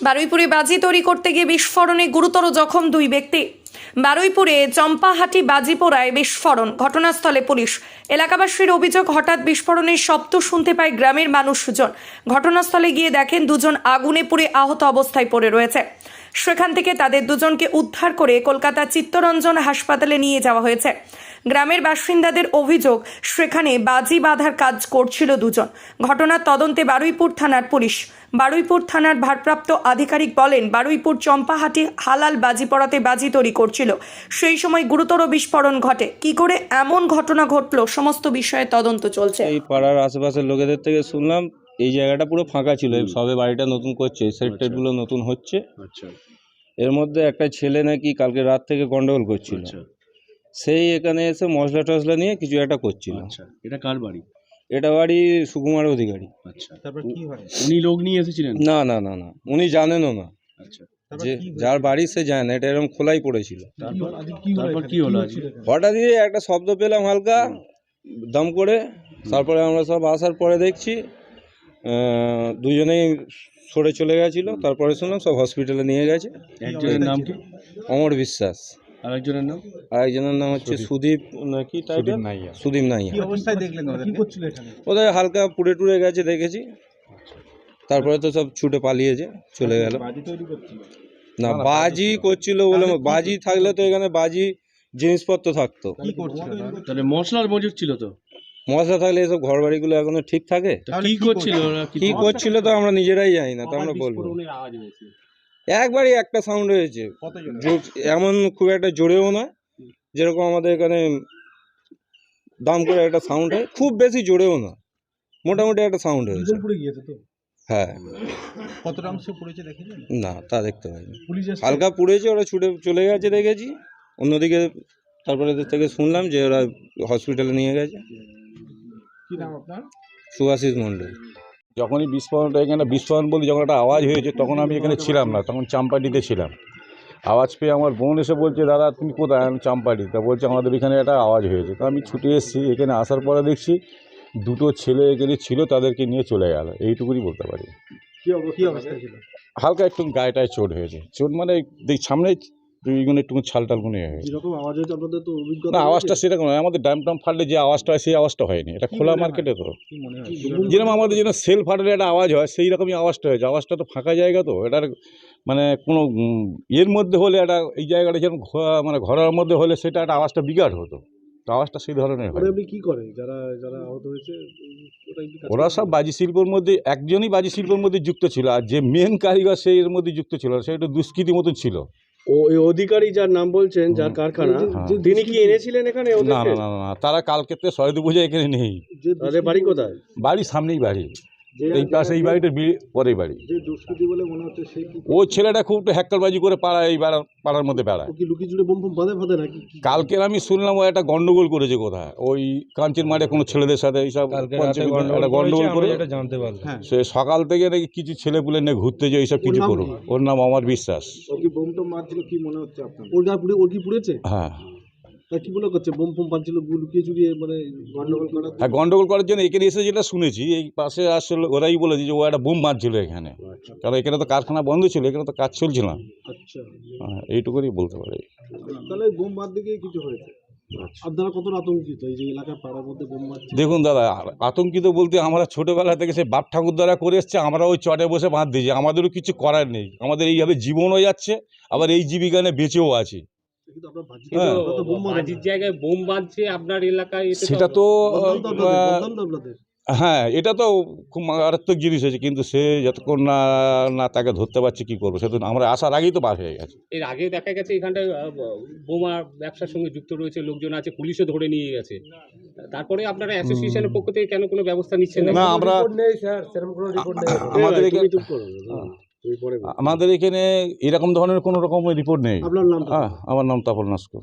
বারুইপুরে বাজি তৈরি করতে গিয়ে বিস্ফোরণে গুরুতর জখম দুই ব্যক্তি। বারুইপুরে চম্পাহাটি বাজিপোড়ায় বিস্ফোরণ, ঘটনাস্থলে পুলিশ। এলাকাবাসীর অভিযোগ, হঠাৎ বিস্ফোরণের শব্দ শুনতে পায় গ্রামের মানুষজন। ঘটনাস্থলে গিয়ে দেখেন দুজন আগুনে পুড়ে আহত অবস্থায় পড়ে রয়েছে। সেখান থেকে তাদের দুজনকে উদ্ধার করে কলকাতা চিত্তরঞ্জন হাসপাতালে নিয়ে যাওয়া হয়েছে। গ্রামের বাসিন্দাদের অভিযোগ, সেখানে বাজি বাঁধার কাজ করছিল দুজন। ঘটনার তদন্তে বারুইপুর থানার পুলিশ। বারুইপুর থানার ভারপ্রাপ্ত আধিকারিক বলেন, বারুইপুর চম্পাহাটি হালাল বাজি পড়াতে বাজি তৈরি করছিল, সেই সময় গুরুতর বিস্ফোরণ ঘটে। কি করে এমন ঘটনা ঘটলো, সমস্ত বিষয়ে তদন্ত চলছে। এই পাড়ার আশেপাশের লোকেদের থেকে শুনলাম এই জায়গাটা পুরো ফাঁকা ছিল, সবে বাড়িটা নতুন করছে, সেট টেটগুলো নতুন হচ্ছে। এর মধ্যে একটা ছেলে নাকি কালকে রাত থেকে গন্ডগোল করছিল, সেই এখানে এসে মশলা টসলা নিয়ে কিছু একটা করছিল। এটা কার বাড়ি? এটা বাড়ি সুকুমার অধিকারী। আচ্ছা, তারপর কি হয়? উনি লোক নিয়ে এসেছিলেন? না না না না, উনি জানেনও না। আচ্ছা, যে যার বাড়ি সে জানে না, এটা এরকম খোলাই পড়েছিল। তারপর কি হলো? হঠাৎ দিয়ে একটা শব্দ পেলাম হালকা দম করে, তারপরে আমরা সব আসার পরে দেখছি দুজনেই সরে চলে গেছিল। তারপরে শুনলাম সব হসপিটালে নিয়ে গেছে। একজনের নাম কি? অমর বিশ্বাস। আরেকজনের নাম? আরেকজনের নাম হচ্ছে সুদীপ নাকি, সুদীপ নাইয়া। কি অবস্থায় দেখলেন কি করছিল এখানে? ওদের হালকা পুড়ে টুড়ে গেছে দেখেছি। তারপরে তো সব ছুটে পালিয়েছে, চলে গেল। বাজি তৈরি করছিল না, বাজি করছিল বলে, বাজি থাকলে তো এখানে বাজি জিনিসপত্র থাকতো। কি করছিল? তাহলে মশলার মজুদ ছিল তো? মশলা থাকলে এসব ঘর বাড়িগুলো এখনো ঠিক থাকে? কি করছিল ওরা? কি করছিল তো আমরা নিজেরাই জানি না, তো আমরা বলবো। একবারই একটা সাউন্ড হয়েছে, এমন খুব একটা জোরেও না, যেরকম আমাদের এখানে দাম করে একটা সাউন্ড হয়, খুব বেশি জোরেও না, মোটামুটি একটা সাউন্ড হয়েছে। পুড়ে গিয়েছে তো? হ্যাঁ। কতটা অংশ পুড়েছে দেখেছেন? না, তা দেখতে পাইনি। পুলিশ হালকা পুড়েছে, ওরা ছুটে চলে গেছে দেখেছি অন্যদিকে। তারপরে এদের থেকে শুনলাম যে ওরা হসপিটালে নিয়ে গেছে। কি নাম আপনার? সুভাষিস মণ্ডল। যখনই বিস্ফোরণটা, এখানে বিস্ফোরণ বলতে যখন একটা আওয়াজ হয়েছে, তখন আমি এখানে ছিলাম না, তখন চাম্পাটিতে ছিলাম। আওয়াজ পেয়ে আমার বোন এসে বলছে, দাদা তুমি কোথায়? আমি চাম্পাটি। তা বলছে আমাদের এখানে একটা আওয়াজ হয়েছে। তো আমি ছুটে এসেছি, এখানে আসার পরে দেখছি দুটো ছেলে এখানে ছিল, তাদেরকে নিয়ে চলে গেল, এইটুকুনি বলতে পারি। কি অবস্থা ছিল? হালকা একটু গায়েটায় চোট হয়েছে। চোট মানে দেখ সামনে এইগুলো একটু ছালটালগুলো হয়েছে। যেরকম আওয়াজ হয়েছে আপনাদের তো অভিজ্ঞতা? না, আওয়াজটা সেরকম নয়, আমাদের ড্যাম টাম ফাটলে যে আওয়াজটা হয় সেই আওয়াজটা হয়নি। এটা খোলা মার্কেটে তো, কি মনে হয়? যেরকম আমাদের যেন সেল ফাটলে একটা আওয়াজ হয়, সেই রকমই আওয়াজটা হয়েছে। আওয়াজটা তো ফাঁকা জায়গা, তো এটার মানে কোনো এর মধ্যে হলে একটা, এই জায়গাটা যেরকম মানে ঘরের মধ্যে হলে সেটা একটা আওয়াজটা বিঘাট হতো, তো আওয়াজটা সেই ধরনের হয়। আপনি কি করে যারা যারা আহত হয়েছে? ওরা সব বাজি শিল্পের মধ্যে, একজনই বাজি শিল্পের মধ্যে যুক্ত ছিল, আর যে মেন কারিগর সেই এর মধ্যে যুক্ত ছিল, সে একটু দুষ্কৃতি মতন ছিল। ও এই অধিকারী যার নাম বলছেন, যার কারখানা, তিনি কি এনেছিলেন এখানে? না না না না, তারা কালকে সরস্বতী পূজা এখানে নেই। তাদের বাড়ি কোথায়? বাড়ির সামনেই বাড়ি, এই পাশে এই বাড়িটার পরেই বাড়ি। যে দুষ্কৃতী বলে মনে হচ্ছে সেই কি? ওই ছেলেটা খুব হ্যাক্কারবাজি করে পাড়ায়, এই পাড়ার মধ্যে বেড়ায়। ও কি লুকিয়ে জুড়ে বোম বাঁধে নাকি? কালকে আমি শুনলাম ও একটা গন্ডগোল করেছে কোথায়, ওই কাঞ্চির মাঠে কোনো ছেলেদের সাথে এইসব একটা গন্ডগোল করে। জানতে পারলাম সে সকাল থেকে নাকি কিছু ছেলে পুলে নিয়ে ঘুরতে যে এইসব কিছু করুক। ওর নাম অমর বিশ্বাস। ও কি বোম টোম মারছিল কি মনে হচ্ছে আপনার? ওর কি পুড়েছে? হ্যাঁ তা কি মনে করছে বোম ফোম বাঁধছিল, লুকিয়ে চুরিয়ে মানে গন্ডগোল করা? হ্যাঁ, গন্ডগোল করার জন্য এখানে এসে যেটা শুনেছি, এই পাশে আসলে ওরাই বলেছে যে ও একটা বোম মারছিল এখানে, কারণ এখানে তো কারখানা বন্ধ ছিল, এখানে তো কাজ চলছিল না। আচ্ছা, এইটুকুনি বলতে পারি। তাহলে বোম বাঁধ দিকে কিছু হয়েছে। আপনারা কত আতঙ্কিত এই যে এলাকার পাড়ার মধ্যে বোম মারছে? দেখুন দাদা, আতঙ্কিত বলতে আমরা ছোটোবেলা থেকে সে বাপ ঠাকুর দ্বারা করে এসছে, আমরা ওই চটে বসে বাঁধ দিয়েছি, আমাদেরও কিছু করার নেই। আমাদের এইভাবে জীবনও যাচ্ছে, আবার এই জীবিকা নিয়ে বেঁচেও আছি। কিন্তু আপনার হ্যাঁ, বাজির জায়গায় বোম বাঁধছে আপনার এলাকায়, সেটা তো আপনাদের হ্যাঁ, এটা তো খুব মারাত্মক জিনিস হয়েছে, কিন্তু সে যতক্ষণ না না তাকে ধরতে পারছে কী করবো, সেটা আমরা আসার আগেই তো বার হয়ে গেছে। এর আগে দেখা গেছে এখানটায় বোমা ব্যবসার সঙ্গে যুক্ত রয়েছে লোকজন আছে, পুলিশও ধরে নিয়ে গেছে। তারপরে আপনারা অ্যাসোসিয়েশনের পক্ষ থেকে কেন কোনো ব্যবস্থা নিচ্ছেন না? না, আমরা আমাদের এখানে আমাদের এখানে এরকম ধরনের কোনো রকম রিপোর্ট নেই। আপনার নাম? আমার নাম তপন নস্কর।